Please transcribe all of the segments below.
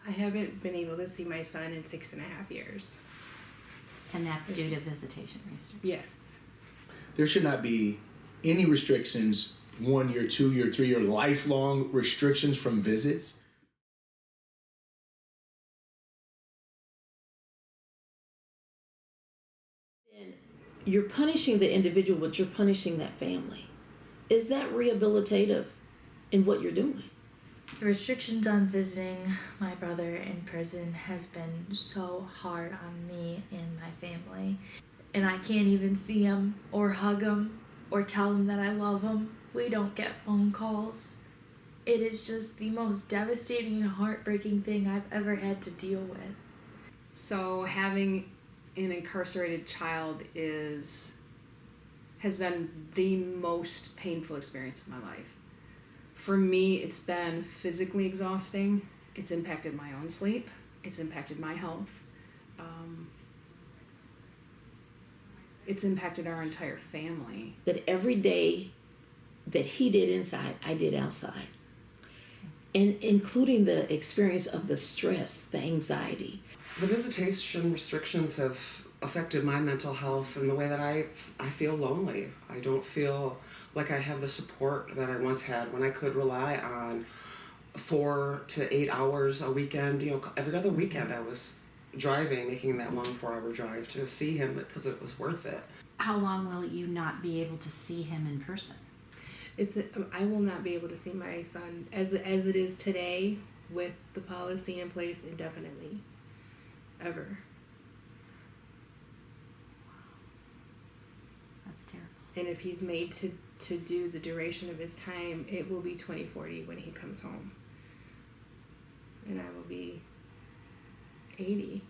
I haven't been able to see my son in 6.5 years. And that's due to visitation restrictions? Yes. There should not be any restrictions, 1 year, 2 year, 3 year, lifelong restrictions from visits. And you're punishing the individual, but you're punishing that family. Is that rehabilitative in what you're doing? The restrictions on visiting my brother in prison has been so hard on me and my family. And I can't even see him or hug him or tell him that I love him. We don't get phone calls. It is just the most devastating and heartbreaking thing I've ever had to deal with. So having an incarcerated child has been the most painful experience of my life. For me, it's been physically exhausting. It's impacted my own sleep. It's impacted my health. It's impacted our entire family. That every day that he did inside, I did outside. And including the experience of the stress, the anxiety. The visitation restrictions have affected my mental health in the way that I feel lonely. I don't feel like I have the support that I once had when I could rely on 4 to 8 hours a weekend. Every other weekend I was driving, making that long 4-hour drive to see him because it was worth it. How long will you not be able to see him in person? I will not be able to see my son as it is today with the policy in place indefinitely, ever. That's terrible. And if he's made to do the duration of his time, it will be 2040 when he comes home. And I will be 80.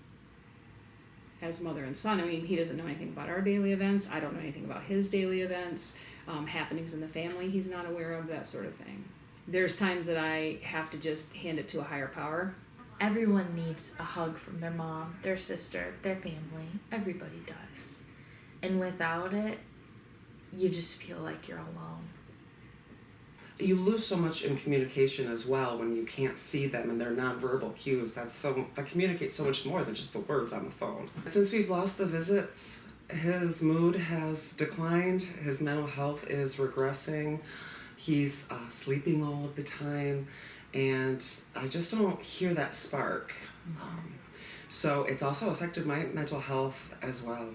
As mother and son, I mean, he doesn't know anything about our daily events. I don't know anything about his daily events, happenings in the family he's not aware of, that sort of thing. There's times that I have to just hand it to a higher power. Everyone needs a hug from their mom, their sister, their family. Everybody does. And without it, you just feel like you're alone. You lose so much in communication as well when you can't see them and their nonverbal cues. That communicates so much more than just the words on the phone. Since we've lost the visits, his mood has declined, his mental health is regressing, he's sleeping all of the time, and I just don't hear that spark. So it's also affected my mental health as well.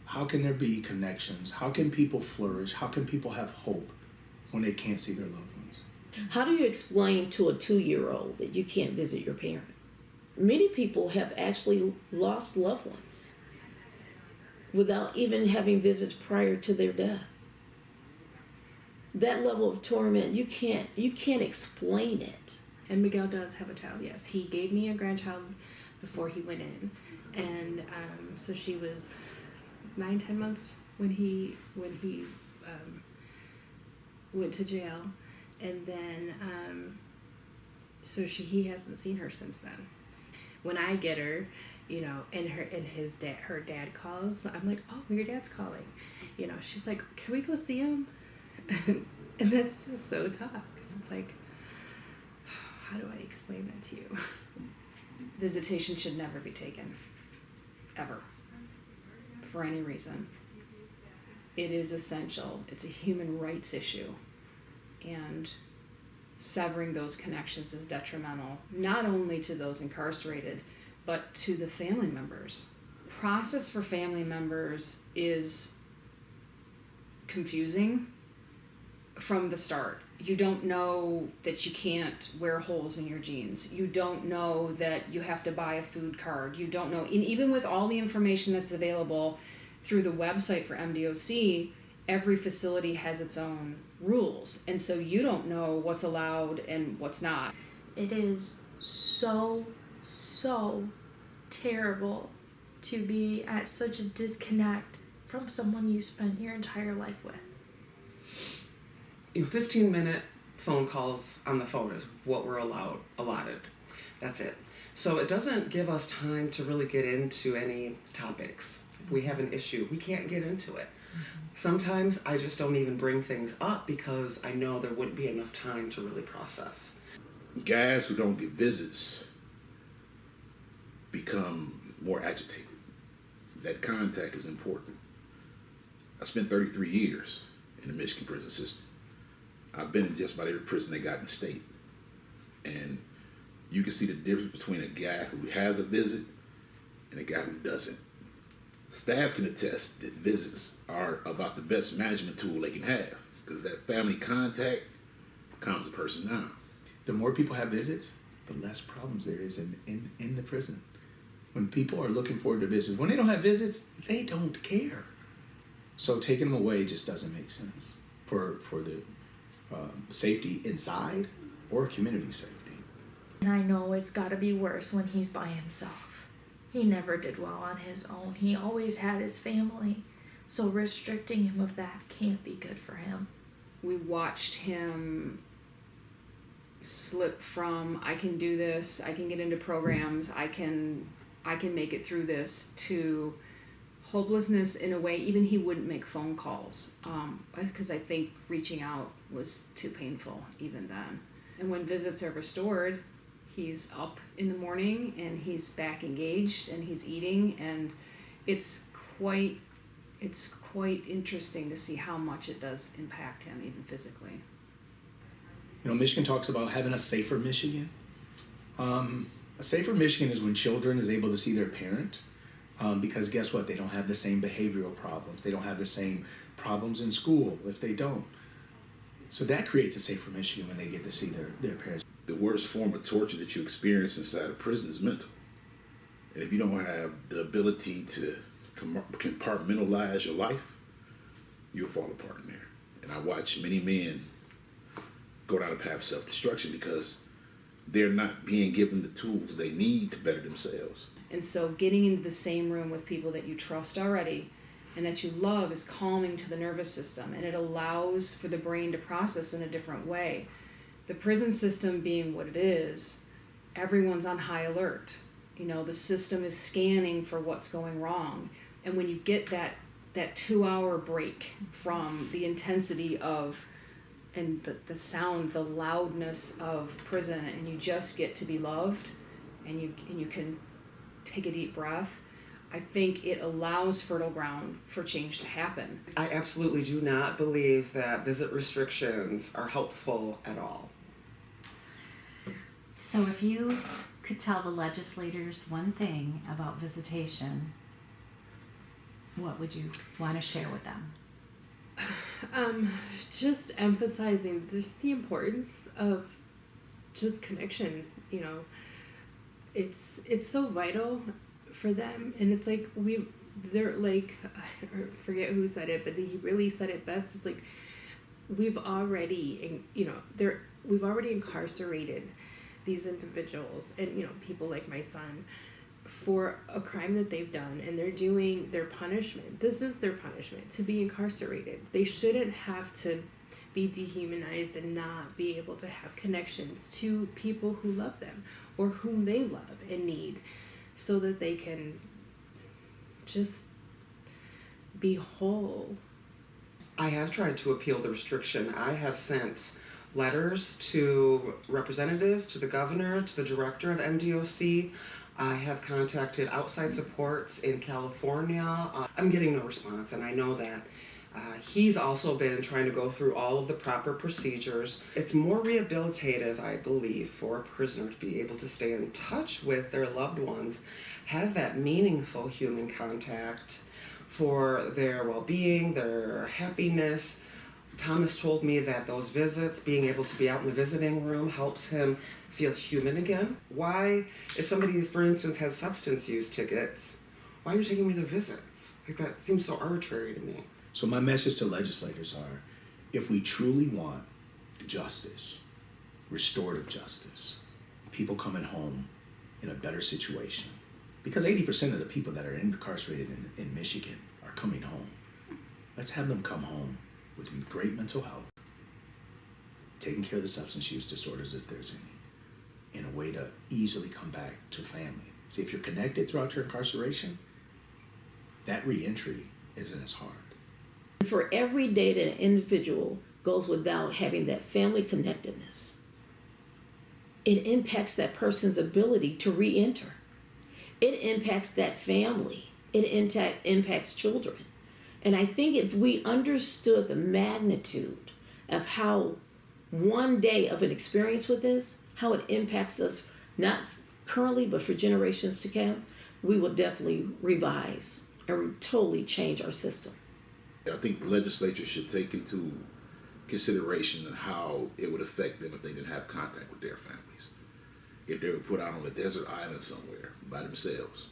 How can there be connections? How can people flourish? How can people have hope when they can't see their loved ones? How do you explain to a 2-year-old that you can't visit your parent? Many people have actually lost loved ones without even having visits prior to their death. That level of torment, you can't explain it. And Miguel does have a child, yes. He gave me a grandchild before he went in. And so she was 9-10 months when he went to jail, and then he hasn't seen her since then. When I get her, and her dad calls, I'm like, oh, your dad's calling. She's like, can we go see him? And that's just so tough because it's like, how do I explain that to you? Visitation should never be taken, ever, for any reason. It is essential. It's a human rights issue. And severing those connections is detrimental, not only to those incarcerated, but to the family members. Process for family members is confusing from the start. You don't know that you can't wear holes in your jeans. You don't know that you have to buy a food card. You don't know, and even with all the information that's available through the website for MDOC, every facility has its own rules. And so you don't know what's allowed and what's not. It is so terrible to be at such a disconnect from someone you spent your entire life with. 15-minute phone calls on the phone is what we're allotted. That's it. So it doesn't give us time to really get into any topics. If we have an issue, we can't get into it. Sometimes I just don't even bring things up because I know there wouldn't be enough time to really process. Guys who don't get visits become more agitated. That contact is important. I spent 33 years in the Michigan prison system. I've been in just about every prison they got in the state. And you can see the difference between a guy who has a visit and a guy who doesn't. Staff can attest that visits are about the best management tool they can have, because that family contact calms a person down. The more people have visits, the less problems there is in the prison. When people are looking forward to visits, when they don't have visits, they don't care. So taking them away just doesn't make sense for the safety inside or community safety. And I know it's got to be worse when he's by himself. He never did well on his own. He always had his family. So restricting him of that can't be good for him. We watched him slip from, I can do this, I can get into programs, I can make it through this, to hopelessness in a way. Even he wouldn't make phone calls because I think reaching out was too painful even then. And when visits are restored, he's up in the morning and he's back engaged and he's eating, and it's quite interesting to see how much it does impact him even physically. You know, Michigan talks about having a safer Michigan. A safer Michigan is when children is able to see their parent, because guess what? They don't have the same behavioral problems. They don't have the same problems in school if they don't. So that creates a safer Michigan when they get to see their parents. The worst form of torture that you experience inside a prison is mental. And if you don't have the ability to compartmentalize your life, you'll fall apart in there. And I watch many men go down a path of self-destruction because they're not being given the tools they need to better themselves. And so getting into the same room with people that you trust already and that you love is calming to the nervous system, and it allows for the brain to process in a different way. The prison system being what it is, everyone's on high alert. You know, the system is scanning for what's going wrong. And when you get that 2-hour break from the intensity of and the sound, the loudness of prison, and you just get to be loved, and you can take a deep breath, I think it allows fertile ground for change to happen. I absolutely do not believe that visit restrictions are helpful at all. So if you could tell the legislators one thing about visitation, what would you want to share with them? Just emphasizing just the importance of just connection. You know, it's so vital for them, and it's like they're like, I forget who said it, but he really said it best. It's like we've already incarcerated these individuals, and people like my son, for a crime that they've done, and they're doing their punishment. This is their punishment, to be incarcerated. They shouldn't have to be dehumanized and not be able to have connections to people who love them or whom they love and need, so that they can just be whole. I have tried to appeal the restriction. I have sent letters to representatives, to the governor, to the director of MDOC. I have contacted outside supports in California. I'm getting no response, and I know that he's also been trying to go through all of the proper procedures. It's more rehabilitative, I believe, for a prisoner to be able to stay in touch with their loved ones, have that meaningful human contact for their well-being, their happiness. Thomas told me that those visits, being able to be out in the visiting room, helps him feel human again. Why, if somebody, for instance, has substance use tickets, why are you taking me to visits? Like, that seems so arbitrary to me. So my message to legislators are, if we truly want justice, restorative justice, people coming home in a better situation, because 80% of the people that are incarcerated in Michigan are coming home. Let's have them come home with great mental health, taking care of the substance use disorders if there's any, in a way to easily come back to family. See, if you're connected throughout your incarceration, that reentry isn't as hard. For every day that an individual goes without having that family connectedness, it impacts that person's ability to re-enter. it impacts that family. It impacts children. And I think if we understood the magnitude of how one day of an experience with this, how it impacts us, not currently, but for generations to come, we will definitely revise and totally change our system. I think the legislature should take into consideration how it would affect them if they didn't have contact with their families. If they were put out on a desert island somewhere by themselves,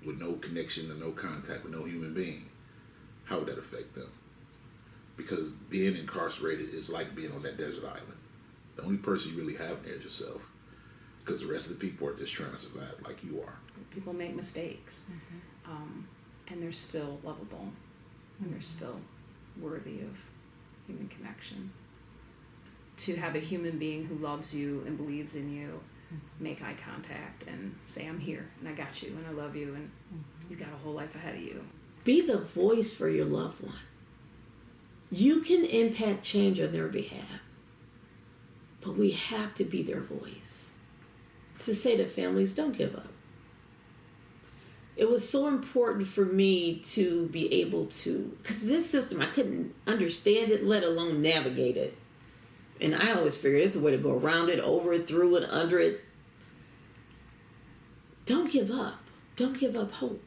with no connection and no contact with no human being, how would that affect them? Because being incarcerated is like being on that desert island. The only person you really have there is yourself, because the rest of the people are just trying to survive like you are. People make mistakes, and they're still lovable, and they're still worthy of human connection. To have a human being who loves you and believes in you, make eye contact and say, I'm here and I got you and I love you and you got a whole life ahead of you. Be the voice for your loved one. You can impact change on their behalf, but we have to be their voice. To say to families, don't give up. It was so important for me to be able to, because this system, I couldn't understand it, let alone navigate it. And I always figured this is the way to go around it, over it, through it, under it. Don't give up. Don't give up hope.